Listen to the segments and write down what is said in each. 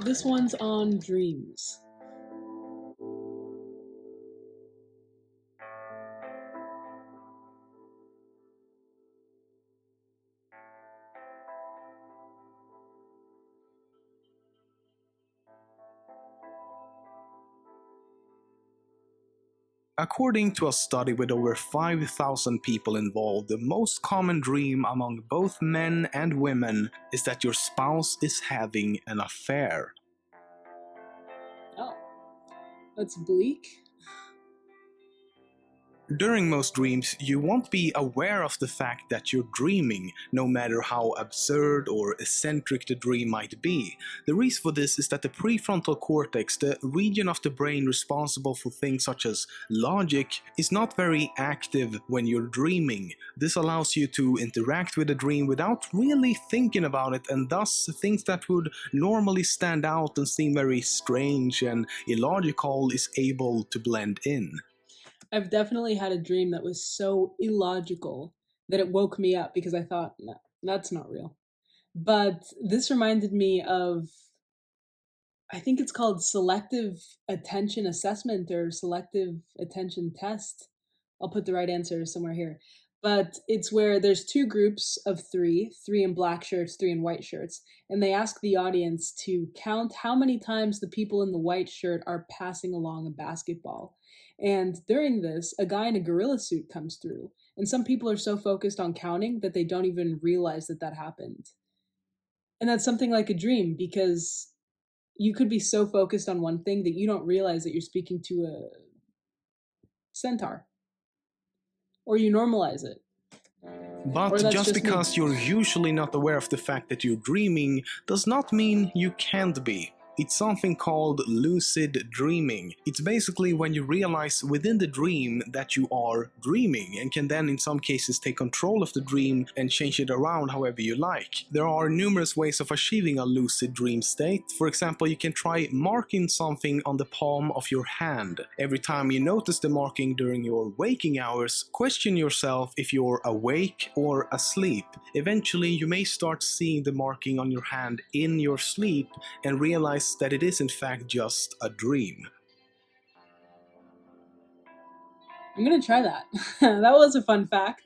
This one's on dreams. According to a study with over 5,000 people involved, the most common dream among both men and women is that your spouse is having an affair. Oh, that's bleak. During most dreams, you won't be aware of the fact that you're dreaming, no matter how absurd or eccentric the dream might be. The reason for this is that the prefrontal cortex, the region of the brain responsible for things such as logic, is not very active when you're dreaming. This allows you to interact with the dream without really thinking about it, and thus things that would normally stand out and seem very strange and illogical is able to blend in. I've definitely had a dream that was so illogical that it woke me up because I thought, no, that's not real. But this reminded me of, I think it's called selective attention assessment or selective attention test. I'll put the right answer somewhere here. But it's where there's two groups of three in black shirts, three in white shirts, and they ask the audience to count how many times the people in the white shirt are passing along a basketball. And during this, a guy in a gorilla suit comes through, and some people are so focused on counting that they don't even realize that that happened. And that's something like a dream because you could be so focused on one thing that you don't realize that you're speaking to a centaur, or you normalize it. But That's just just me. because you're usually not aware of the fact that you're dreaming does not mean you can't be. It's something called lucid dreaming. It's basically when you realize within the dream that you are dreaming and can then in some cases take control of the dream and change it around however you like. There are numerous ways of achieving a lucid dream state. For example, you can try marking something on the palm of your hand. Every time you notice the marking during your waking hours, question yourself if you're awake or asleep. Eventually, you may start seeing the marking on your hand in your sleep and realize that it is in fact just a dream. I'm gonna try that. That was a fun fact.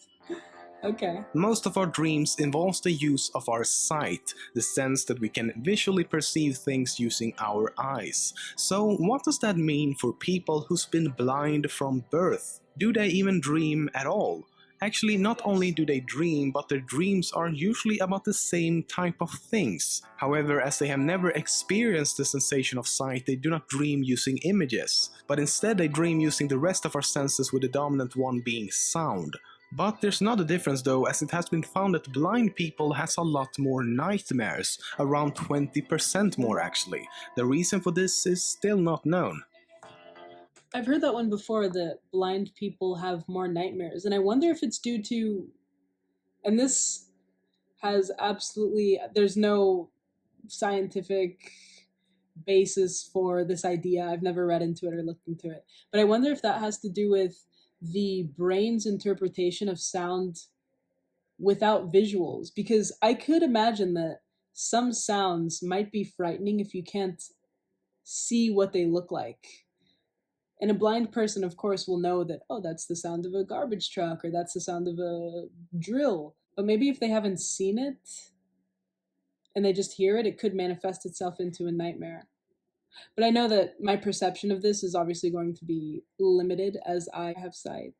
Okay. Most of our dreams involves the use of our sight, the sense that we can visually perceive things using our eyes. So what does that mean for people who's been blind from birth? Do they even dream at all? Actually, not only do they dream, but their dreams are usually about the same type of things. However, as they have never experienced the sensation of sight, they do not dream using images, but instead they dream using the rest of our senses, with the dominant one being sound. But there's another difference though, as it has been found that blind people has a lot more nightmares, around 20% more actually. The reason for this is still not known. I've heard that one before, that blind people have more nightmares, and I wonder if it's due to, and this has absolutely, there's no scientific basis for this idea. I've never read into it or looked into it. But I wonder if that has to do with the brain's interpretation of sound without visuals, because I could imagine that some sounds might be frightening if you can't see what they look like. And a blind person, of course, will know that, oh, that's the sound of a garbage truck or that's the sound of a drill. But maybe if they haven't seen it and they just hear it, it could manifest itself into a nightmare. But I know that my perception of this is obviously going to be limited as I have sight.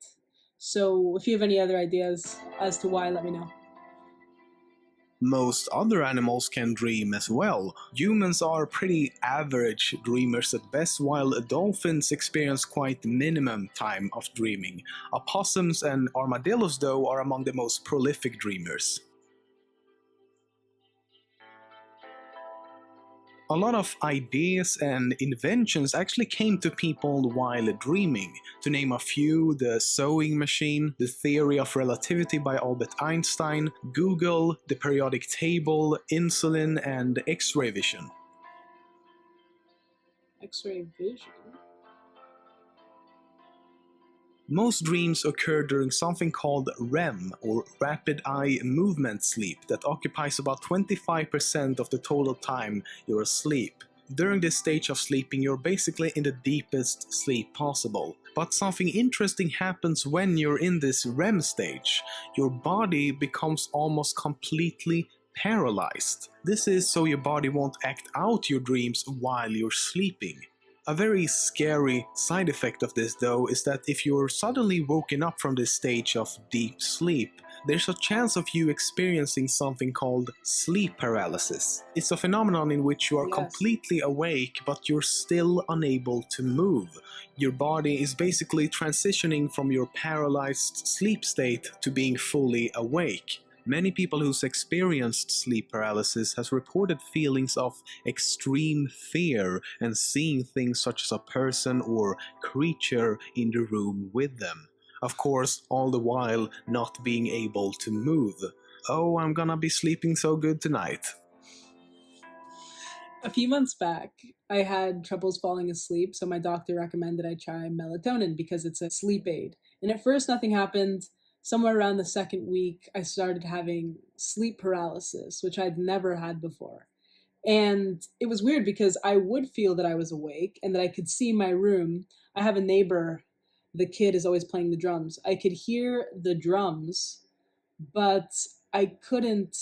So if you have any other ideas as to why, let me know. Most other animals can dream as well. Humans are pretty average dreamers at best, while dolphins experience quite minimum time of dreaming. Opossums and armadillos though are among the most prolific dreamers. A lot of ideas and inventions actually came to people while dreaming. To name a few, the sewing machine, the theory of relativity by Albert Einstein, Google, the periodic table, insulin, and X-ray vision. X-ray vision. Most dreams occur during something called REM, or rapid eye movement sleep, that occupies about 25% of the total time you're asleep. During this stage of sleeping, you're basically in the deepest sleep possible. But something interesting happens when you're in this REM stage. Your body becomes almost completely paralyzed. This is so your body won't act out your dreams while you're sleeping. A very scary side effect of this, though, is that if you're suddenly woken up from this stage of deep sleep, there's a chance of you experiencing something called sleep paralysis. It's a phenomenon in which you are Yes. completely awake, but you're still unable to move. Your body is basically transitioning from your paralyzed sleep state to being fully awake. Many people who's experienced sleep paralysis has reported feelings of extreme fear and seeing things such as a person or creature in the room with them. Of course, all the while not being able to move. Oh, I'm gonna be sleeping so good tonight. A few months back, I had troubles falling asleep, so my doctor recommended I try melatonin because it's a sleep aid. And at first, nothing happened. Somewhere around the second week, I started having sleep paralysis, which I'd never had before. And it was weird because I would feel that I was awake and that I could see my room. I have a neighbor, the kid is always playing the drums. I could hear the drums, but I couldn't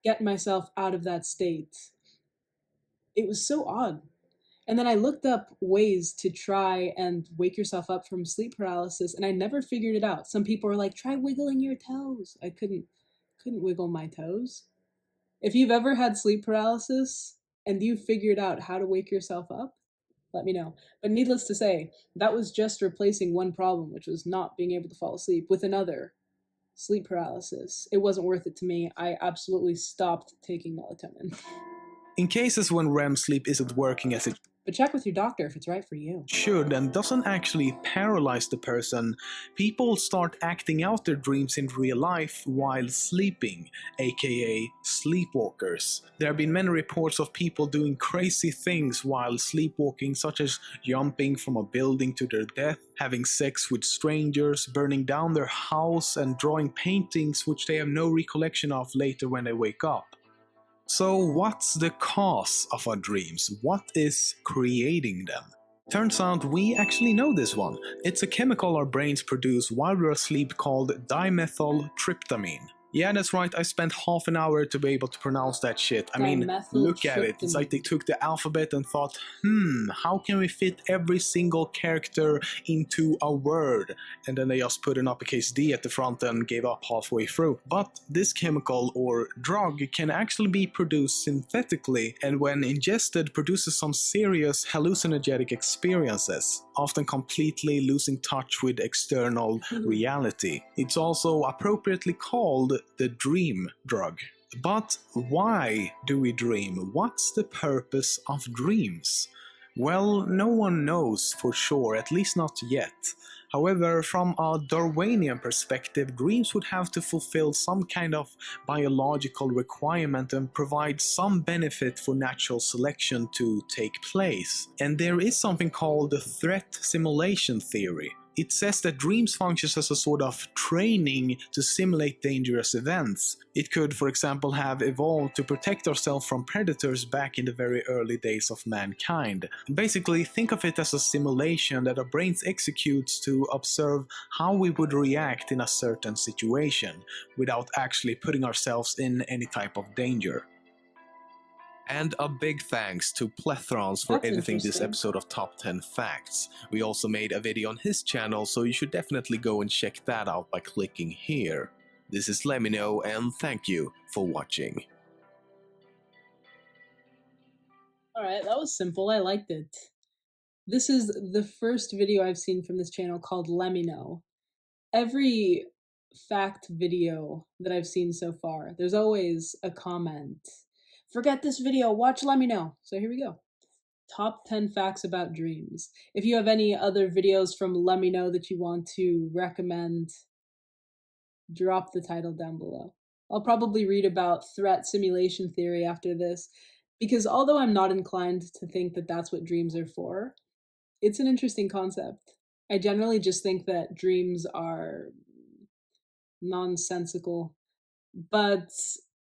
get myself out of that state. It was so odd. And then I looked up ways to try and wake yourself up from sleep paralysis, and I never figured it out. Some people are like, try wiggling your toes. I couldn't wiggle my toes. If you've ever had sleep paralysis and you figured out how to wake yourself up, let me know. But needless to say, that was just replacing one problem, which was not being able to fall asleep, with another, sleep paralysis. It wasn't worth it to me. I absolutely stopped taking melatonin. In cases when REM sleep isn't working as it But check with your doctor if it's right for you. should and doesn't actually paralyze the person, people start acting out their dreams in real life while sleeping, aka sleepwalkers. There have been many reports of people doing crazy things while sleepwalking, such as jumping from a building to their death, having sex with strangers, burning down their house, and drawing paintings which they have no recollection of later when they wake up. So what's the cause of our dreams? What is creating them? Turns out we actually know this one. It's a chemical our brains produce while we're asleep called dimethyltryptamine. Yeah, that's right, I spent half an hour to be able to pronounce that shit. I mean, look at it. It's like they took the alphabet and thought, how can we fit every single character into a word? And then they just put an uppercase D at the front and gave up halfway through. But this chemical or drug can actually be produced synthetically, and when ingested produces some serious hallucinogenic experiences, often completely losing touch with external reality. It's also appropriately called the dream drug. But why do we dream? What's the purpose of dreams? Well, no one knows for sure, at least not yet. However, from a Darwinian perspective, dreams would have to fulfill some kind of biological requirement and provide some benefit for natural selection to take place. And there is something called the threat simulation theory. It says that dreams functions as a sort of training to simulate dangerous events. It could, for example, have evolved to protect ourselves from predators back in the very early days of mankind. Basically, think of it as a simulation that our brains executes to observe how we would react in a certain situation, without actually putting ourselves in any type of danger. And a big thanks to Plethrons for editing this episode of Top 10 Facts. We also made a video on his channel, so you should definitely go and check that out by clicking here. This is LEMMiNO, and thank you for watching. Alright, that was simple. I liked it. This is the first video I've seen from this channel called LEMMiNO. Every fact video that I've seen so far, there's always a comment. Forget this video, watch LEMMiNO. So here we go. Top 10 facts about dreams. If you have any other videos from LEMMiNO that you want to recommend, drop the title down below. I'll probably read about threat simulation theory after this, because although I'm not inclined to think that that's what dreams are for, it's an interesting concept. I generally just think that dreams are nonsensical, but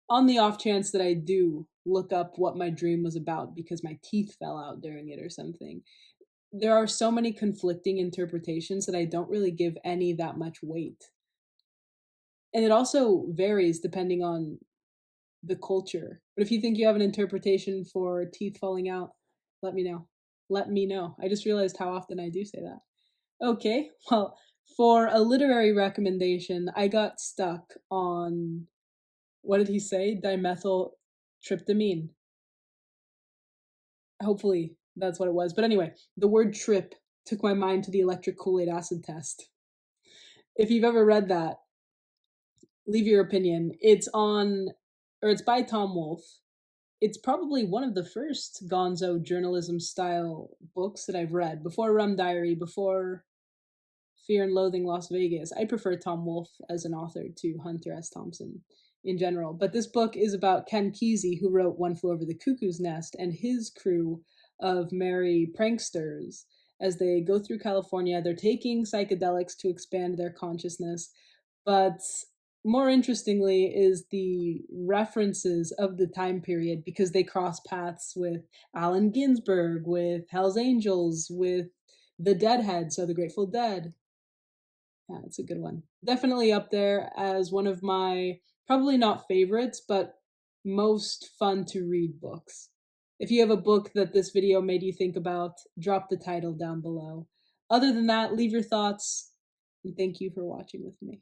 on the off chance that I do look up what my dream was about because my teeth fell out during it or something. There are so many conflicting interpretations that I don't really give any that much weight. And it also varies depending on the culture. But if you think you have an interpretation for teeth falling out, let me know. Let me know. I just realized how often I do say that. Okay, well, for a literary recommendation, I got stuck on, what did he say? Dimethyltryptamine. Hopefully that's what it was. But anyway, the word trip took my mind to the electric Kool-Aid acid test. If you've ever read that, leave your opinion. It's by Tom Wolfe. It's probably one of the first gonzo journalism style books that I've read. Before Rum Diary, before Fear and Loathing Las Vegas. I prefer Tom Wolfe as an author to Hunter S. Thompson in general. But this book is about Ken Kesey, who wrote One Flew Over the Cuckoo's Nest, and his crew of merry pranksters as they go through California. They're taking psychedelics to expand their consciousness, but more interestingly is the references of the time period because they cross paths with Allen Ginsberg, with Hell's Angels, with the Deadhead, so the Grateful Dead. Yeah, it's a good one. Definitely up there as one of my, probably not favorites, but most fun to read books. If you have a book that this video made you think about, drop the title down below. Other than that, leave your thoughts, and thank you for watching with me.